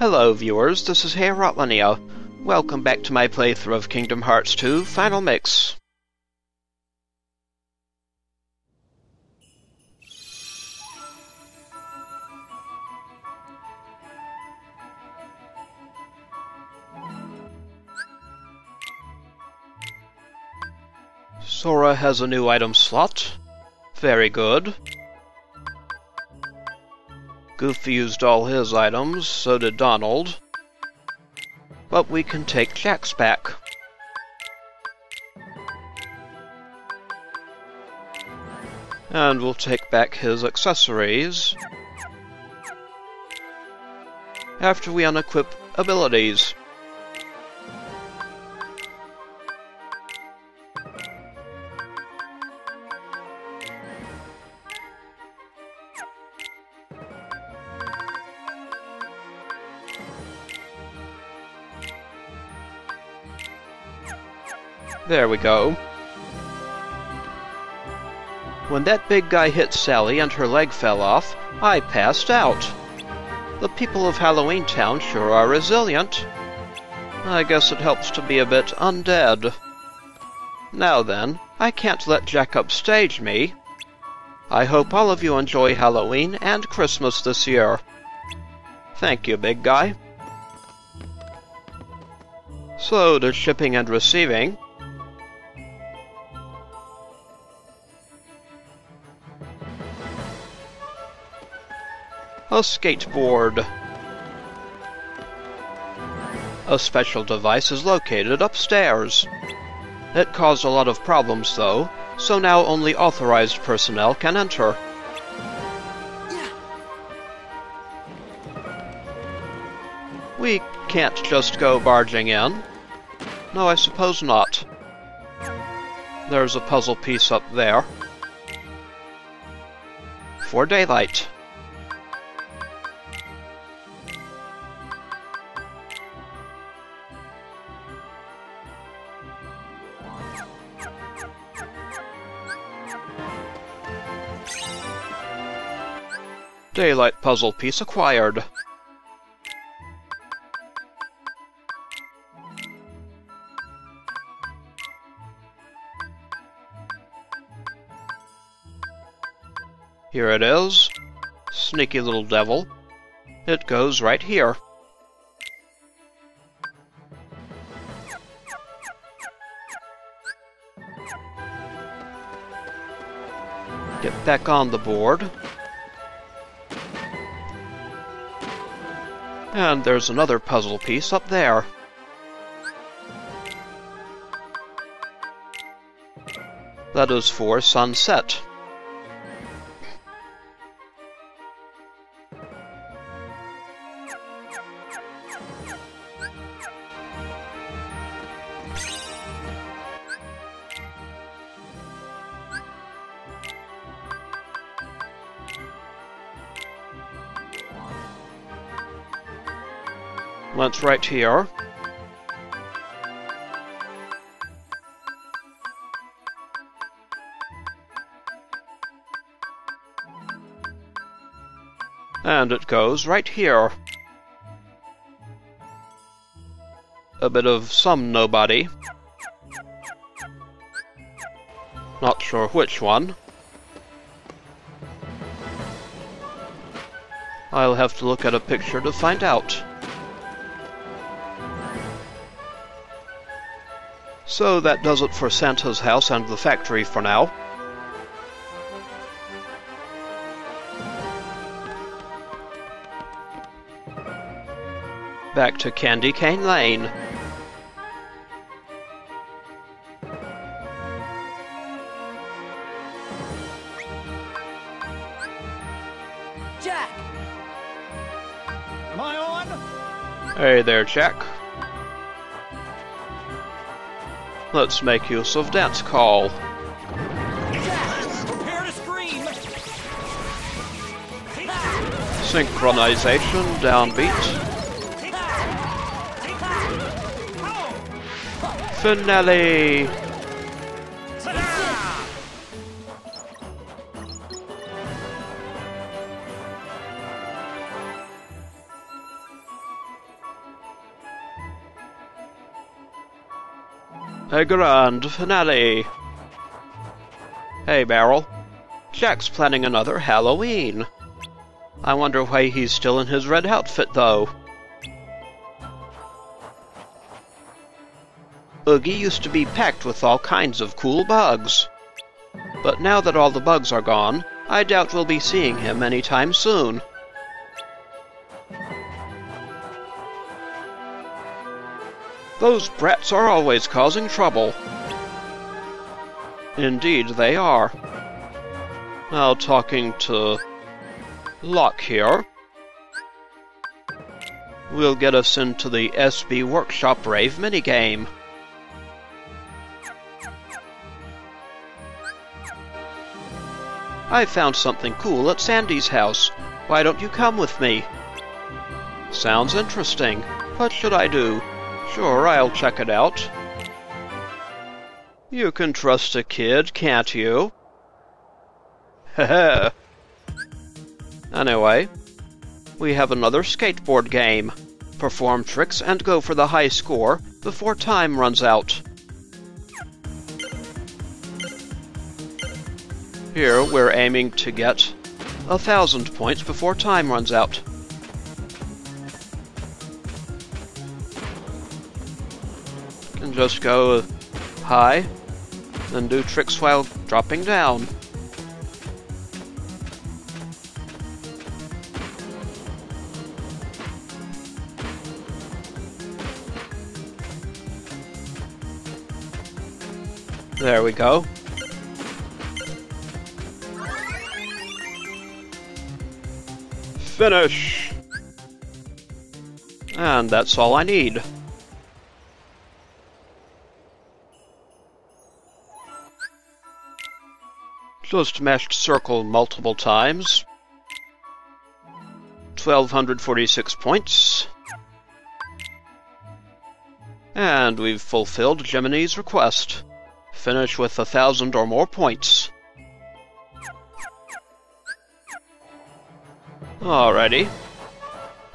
Hello viewers, this is Herotlinia. Welcome back to my playthrough of Kingdom Hearts 2 Final Mix. Sora has a new item slot. Very good. Goofy used all his items, so did Donald. But we can take Jack's back. And we'll take back his accessories after we unequip abilities. There we go. When that big guy hit Sally and her leg fell off, I passed out. The people of Halloween Town sure are resilient. I guess it helps to be a bit undead. Now then, I can't let Jack upstage me. I hope all of you enjoy Halloween and Christmas this year. Thank you, big guy. So, to shipping and receiving. A skateboard. A special device is located upstairs. It caused a lot of problems though, so now only authorized personnel can enter. We can't just go barging in. No, I suppose not. There's a puzzle piece up there. For daylight. Daylight puzzle piece acquired. Here it is. Sneaky little devil. It goes right here. Get back on the board. And there's another puzzle piece up there. That is for sunset. Let's right here. And it goes right here. A bit of some nobody. Not sure which one. I'll have to look at a picture to find out. So that does it for Santa's house and the factory for now. Back to Candy Cane Lane. Jack! Am I on? Hey there, Jack. Let's make use of Dance Call. Jack, prepare to scream! Synchronization, downbeat. Finale! A grand finale. Hey, Barrel. Jack's planning another Halloween. I wonder why he's still in his red outfit, though. Oogie used to be packed with all kinds of cool bugs. But now that all the bugs are gone, I doubt we'll be seeing him anytime soon. Those brats are always causing trouble. Indeed, they are. Now talking to Locke here will get us into the SB Workshop Rave minigame. I found something cool at Sandy's house. Why don't you come with me? Sounds interesting. What should I do? Sure, I'll check it out. You can trust a kid, can't you? Heh. Anyway, we have another skateboard game. Perform tricks and go for the high score before time runs out. Here, we're aiming to get 1,000 points before time runs out. Can just go high, then do tricks while dropping down. There we go. Finish! And that's all I need. Just mashed circle multiple times. 1,246 points. And we've fulfilled Jiminy's request. Finish with 1,000 or more points. Alrighty.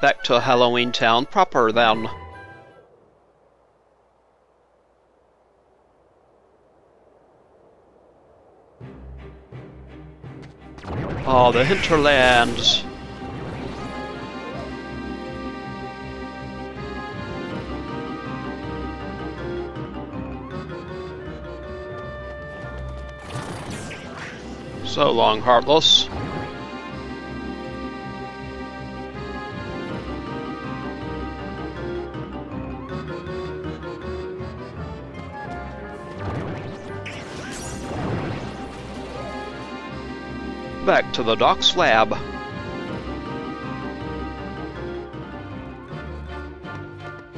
Back to Halloween Town proper, then. Oh, the hinterlands. So long, Heartless. Back to the docks lab.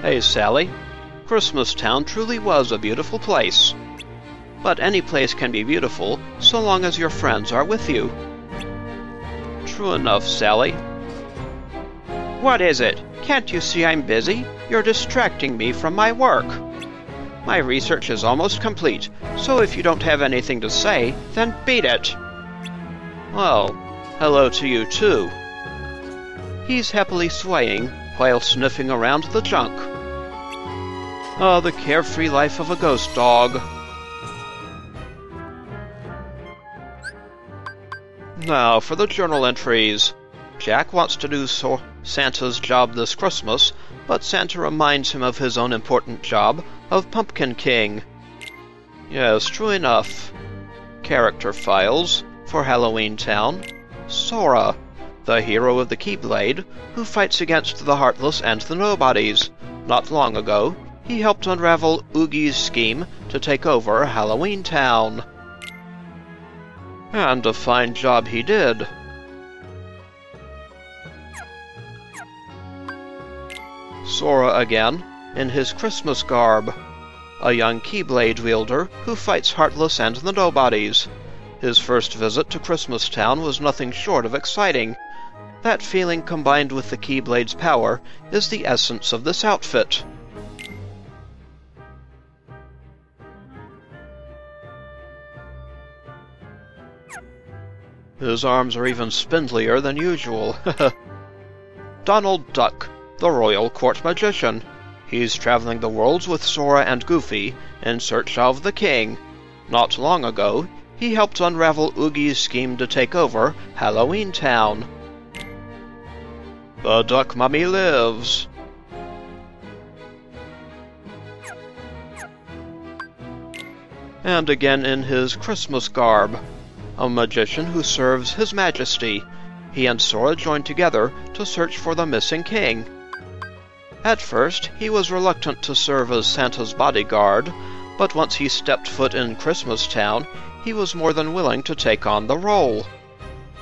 Hey, Sally. Christmas Town truly was a beautiful place. But any place can be beautiful, so long as your friends are with you. True enough, Sally. What is it? Can't you see I'm busy? You're distracting me from my work. My research is almost complete, so if you don't have anything to say, then beat it. Well, hello to you too. He's happily swaying while sniffing around the junk. Oh, the carefree life of a ghost dog. Now for the journal entries. Jack wants to do Santa's job this Christmas, but Santa reminds him of his own important job of Pumpkin King. Yes, true enough. Character files for Halloween Town. Sora, the hero of the Keyblade, who fights against the Heartless and the Nobodies. Not long ago, he helped unravel Oogie's scheme to take over Halloween Town. And a fine job he did. Sora again, in his Christmas garb. A young Keyblade wielder who fights Heartless and the Nobodies. His first visit to Christmas Town was nothing short of exciting. That feeling combined with the Keyblade's power is the essence of this outfit. His arms are even spindlier than usual. Donald Duck, the Royal Court Magician. He's traveling the worlds with Sora and Goofy in search of the king. Not long ago, he helped unravel Oogie's scheme to take over Halloween Town. The Duck Mummy lives. And again in his Christmas garb, a magician who serves His Majesty. He and Sora joined together to search for the missing king. At first, he was reluctant to serve as Santa's bodyguard, but once he stepped foot in Christmas Town, he was more than willing to take on the role.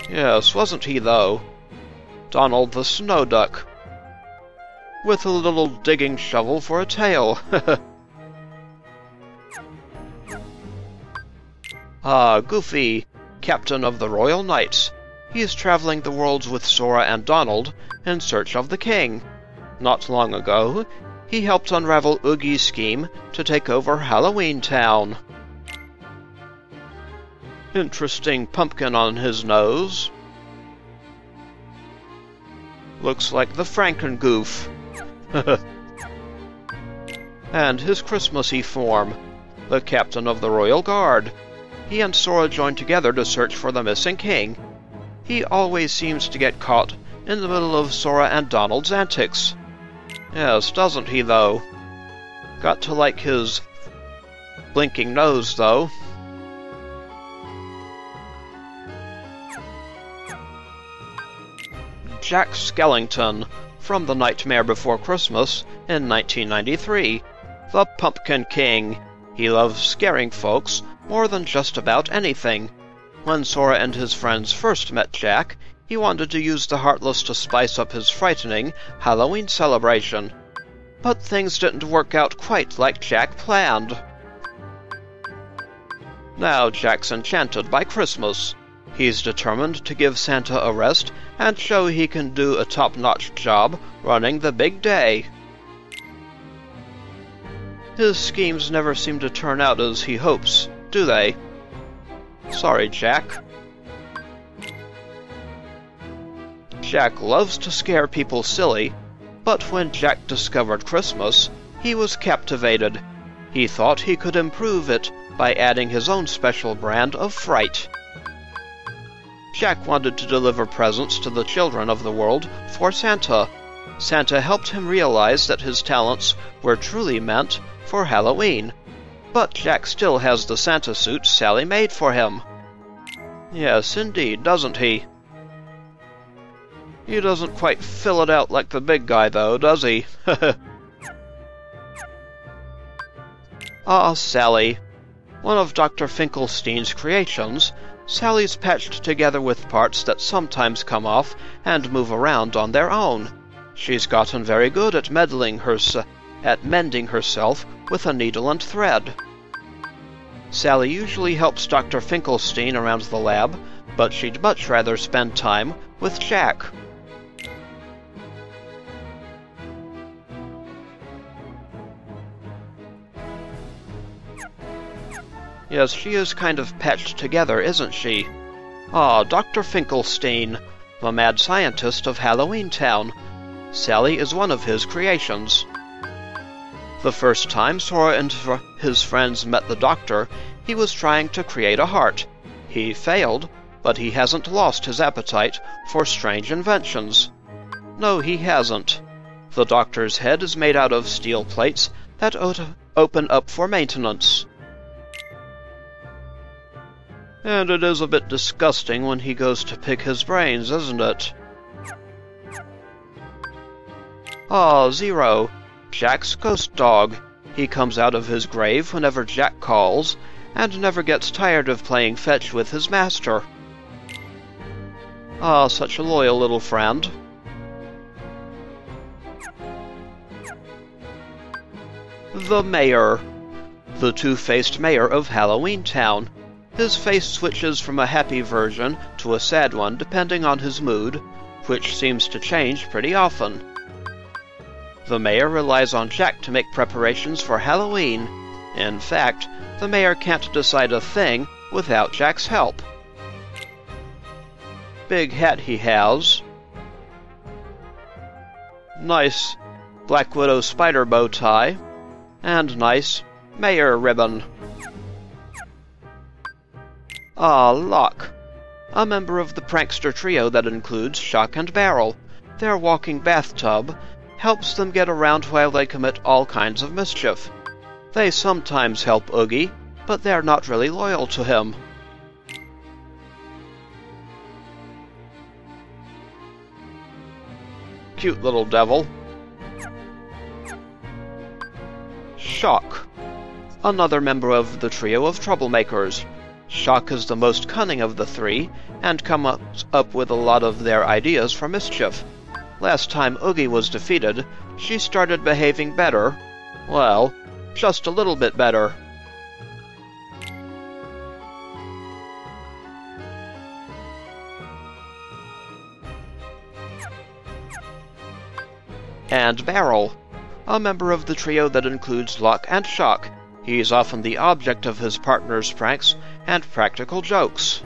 Yes, wasn't he, though? Donald the Snow Duck, with a little digging shovel for a tail. Ah, Goofy, captain of the Royal Knights. He is traveling the worlds with Sora and Donald in search of the king. Not long ago, he helped unravel Oogie's scheme to take over Halloween Town. Interesting pumpkin on his nose. Looks like the Frankengoof. And his Christmassy form, the captain of the Royal Guard. He and Sora joined together to search for the missing king. He always seems to get caught in the middle of Sora and Donald's antics. Yes, doesn't he, though? Got to like his blinking nose, though. Jack Skellington, from The Nightmare Before Christmas in 1993. The Pumpkin King. He loves scaring folks more than just about anything. When Sora and his friends first met Jack, he wanted to use the Heartless to spice up his frightening Halloween celebration. But things didn't work out quite like Jack planned. Now Jack's enchanted by Christmas. He's determined to give Santa a rest and show he can do a top-notch job running the big day. His schemes never seem to turn out as he hopes, do they? Sorry, Jack. Jack loves to scare people silly, but when Jack discovered Christmas, he was captivated. He thought he could improve it by adding his own special brand of fright. Jack wanted to deliver presents to the children of the world for Santa. Santa helped him realize that his talents were truly meant for Halloween. But Jack still has the Santa suit Sally made for him. Yes, indeed, doesn't he? He doesn't quite fill it out like the big guy, though, does he? Ah, Sally. One of Dr. Finklestein's creations, Sally's patched together with parts that sometimes come off and move around on their own. She's gotten very good at mending herself with a needle and thread. Sally usually helps Dr. Finklestein around the lab, but she'd much rather spend time with Jack. Yes, she is kind of patched together, isn't she? Ah, Dr. Finklestein, the mad scientist of Halloween Town. Sally is one of his creations. The first time Sora and his friends met the Doctor, he was trying to create a heart. He failed, but he hasn't lost his appetite for strange inventions. No, he hasn't. The Doctor's head is made out of steel plates that open up for maintenance. And it is a bit disgusting when he goes to pick his brains, isn't it? Ah, Zero, Jack's ghost dog. He comes out of his grave whenever Jack calls, and never gets tired of playing fetch with his master. Ah, such a loyal little friend. The Mayor. The two-faced mayor of Halloween Town. His face switches from a happy version to a sad one depending on his mood, which seems to change pretty often. The mayor relies on Jack to make preparations for Halloween. In fact, the mayor can't decide a thing without Jack's help. Big hat he has. Nice Black Widow spider bow tie, and nice mayor ribbon. Locke, a member of the prankster trio that includes Shock and Barrel. Their walking bathtub helps them get around while they commit all kinds of mischief. They sometimes help Oogie, but they're not really loyal to him. Cute little devil. Shock, another member of the trio of troublemakers. Shock is the most cunning of the three, and comes up with a lot of their ideas for mischief. Last time Oogie was defeated, she started behaving better. Well, just a little bit better. And Barrel, a member of the trio that includes Locke and Shock. He's often the object of his partner's pranks and practical jokes.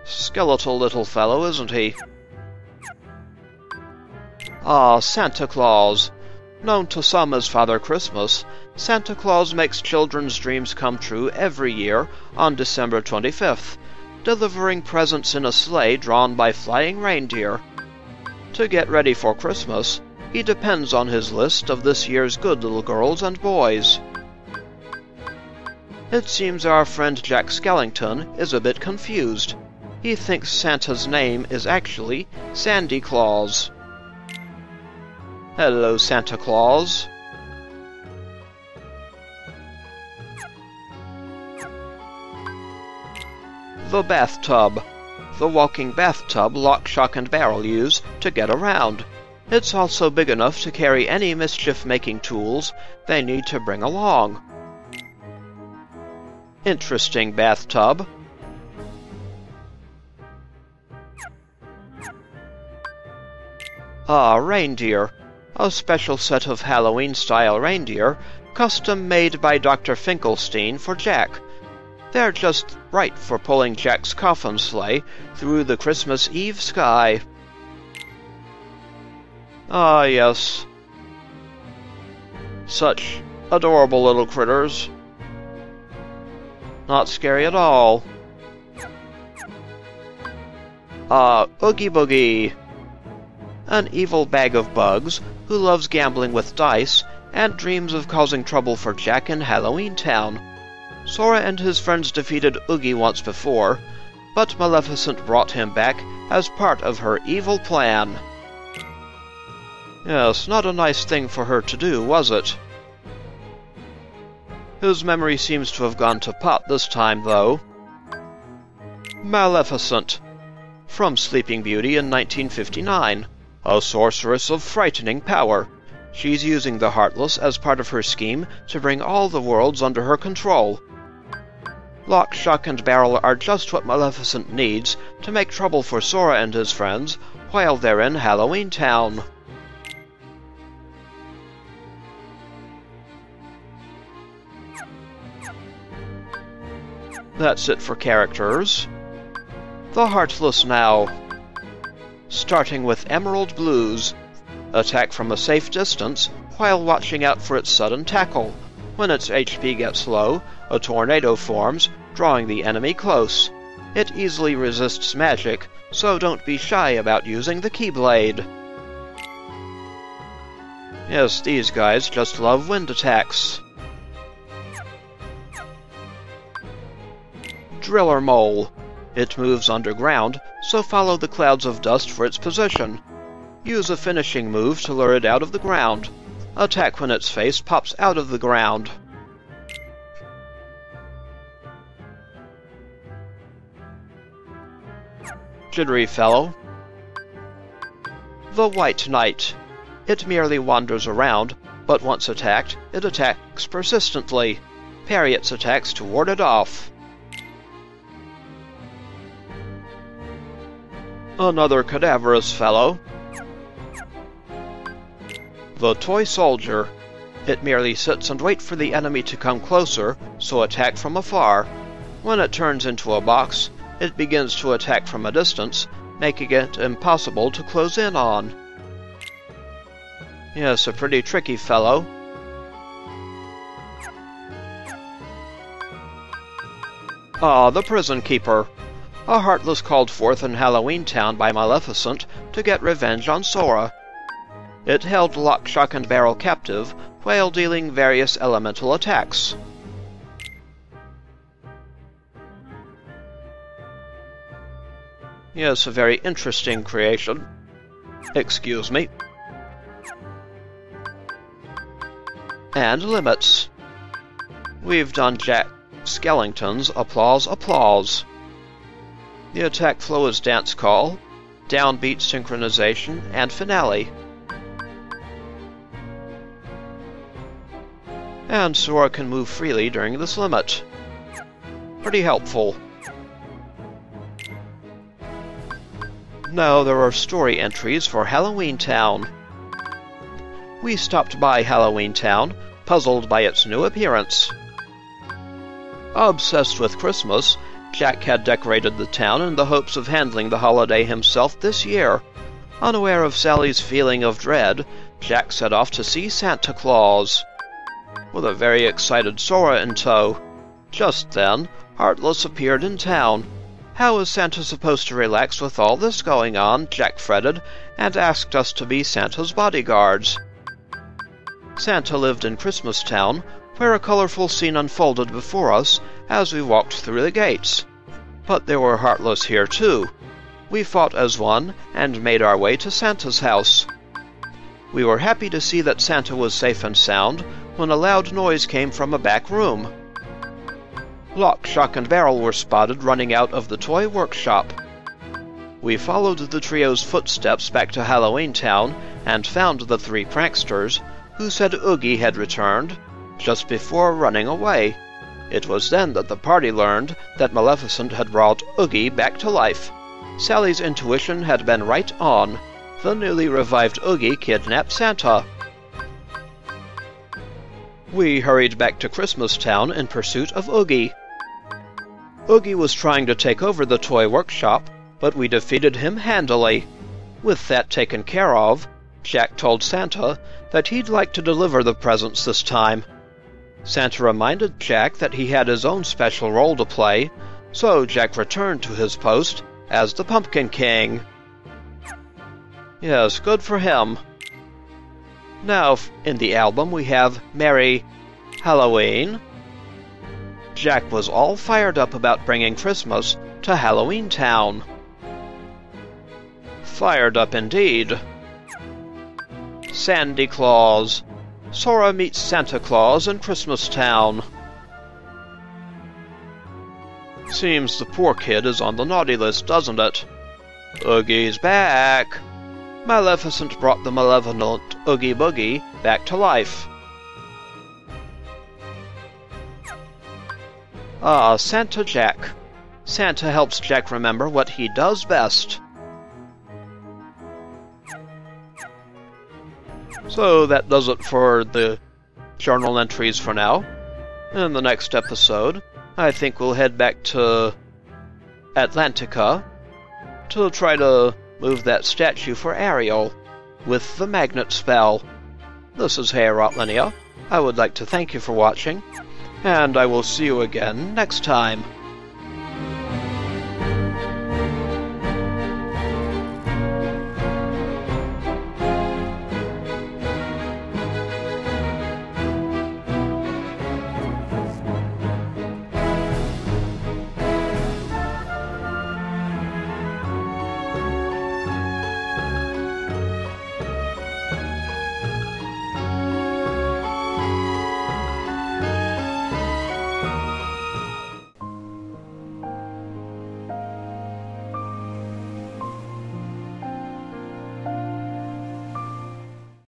Skeletal little fellow, isn't he? Santa Claus. Known to some as Father Christmas, Santa Claus makes children's dreams come true every year on December 25th, delivering presents in a sleigh drawn by flying reindeer. To get ready for Christmas, he depends on his list of this year's good little girls and boys. It seems our friend Jack Skellington is a bit confused. He thinks Santa's name is actually Sandy Claus. Hello, Santa Claus. The bathtub. The walking bathtub Locke, Shock, and Barrel use to get around. It's also big enough to carry any mischief-making tools they need to bring along. Interesting bathtub. Reindeer. A special set of Halloween-style reindeer, custom-made by Dr. Finklestein for Jack. They're just right for pulling Jack's coffin sleigh through the Christmas Eve sky. Yes. Such adorable little critters. Not scary at all. Oogie Boogie. An evil bag of bugs who loves gambling with dice and dreams of causing trouble for Jack in Halloween Town. Sora and his friends defeated Oogie once before, but Maleficent brought him back as part of her evil plan. Yes, not a nice thing for her to do, was it? His memory seems to have gone to pot this time, though. Maleficent, from Sleeping Beauty in 1959. A sorceress of frightening power. She's using the Heartless as part of her scheme to bring all the worlds under her control. Locke, Shock, and Barrel are just what Maleficent needs to make trouble for Sora and his friends while they're in Halloween Town. That's it for characters. The Heartless now. Starting with Emerald Blues. Attack from a safe distance while watching out for its sudden tackle. When its HP gets low, a tornado forms, drawing the enemy close. It easily resists magic, so don't be shy about using the Keyblade. Yes, these guys just love wind attacks. Driller Mole. It moves underground, so follow the clouds of dust for its position. Use a finishing move to lure it out of the ground. Attack when its face pops out of the ground. Jittery Fellow. The White Knight. It merely wanders around, but once attacked, it attacks persistently. Parry its attacks to ward it off. Another cadaverous fellow. The Toy Soldier. It merely sits and waits for the enemy to come closer, so attack from afar. When it turns into a box, it begins to attack from a distance, making it impossible to close in on. Yes, a pretty tricky fellow. Ah, the prison keeper. A Heartless called forth in Halloween Town by Maleficent to get revenge on Sora. It held Lock, Shock, and Barrel captive while dealing various elemental attacks. Yes, a very interesting creation. Excuse me. And limits. We've done Jack Skellington's Applause Applause. The attack flow is Dance Call, Downbeat Synchronization, and Finale. And Sora can move freely during this limit. Pretty helpful. Now there are story entries for Halloween Town. We stopped by Halloween Town, puzzled by its new appearance. Obsessed with Christmas, Jack had decorated the town in the hopes of handling the holiday himself this year. Unaware of Sally's feeling of dread, Jack set off to see Santa Claus, with a very excited Sora in tow. Just then, Heartless appeared in town. How is Santa supposed to relax with all this going on? Jack fretted, and asked us to be Santa's bodyguards. Santa lived in Christmas Town, where a colorful scene unfolded before us as we walked through the gates. But there were Heartless here too. We fought as one and made our way to Santa's house. We were happy to see that Santa was safe and sound when a loud noise came from a back room. Lock, Shock, and Barrel were spotted running out of the toy workshop. We followed the trio's footsteps back to Halloween Town and found the three pranksters, who said Oogie had returned, just before running away. It was then that the party learned that Maleficent had brought Oogie back to life. Sally's intuition had been right on. The newly revived Oogie kidnapped Santa. We hurried back to Christmas Town in pursuit of Oogie. Oogie was trying to take over the toy workshop, but we defeated him handily. With that taken care of, Jack told Santa that he'd like to deliver the presents this time. Santa reminded Jack that he had his own special role to play, so Jack returned to his post as the Pumpkin King. Yes, good for him. Now, in the album we have Merry Halloween. Jack was all fired up about bringing Christmas to Halloween Town. Fired up indeed. Sandy Claus. Sora meets Santa Claus in Christmas Town. Seems the poor kid is on the naughty list, doesn't it? Oogie's back. Maleficent brought the malevolent Oogie Boogie back to life. Ah, Santa Jack. Santa helps Jack remember what he does best. So that does it for the journal entries for now. In the next episode, I think we'll head back to Atlantica to try to move that statue for Ariel with the magnet spell. This is Hey Rotlinia. I would like to thank you for watching, and I will see you again next time.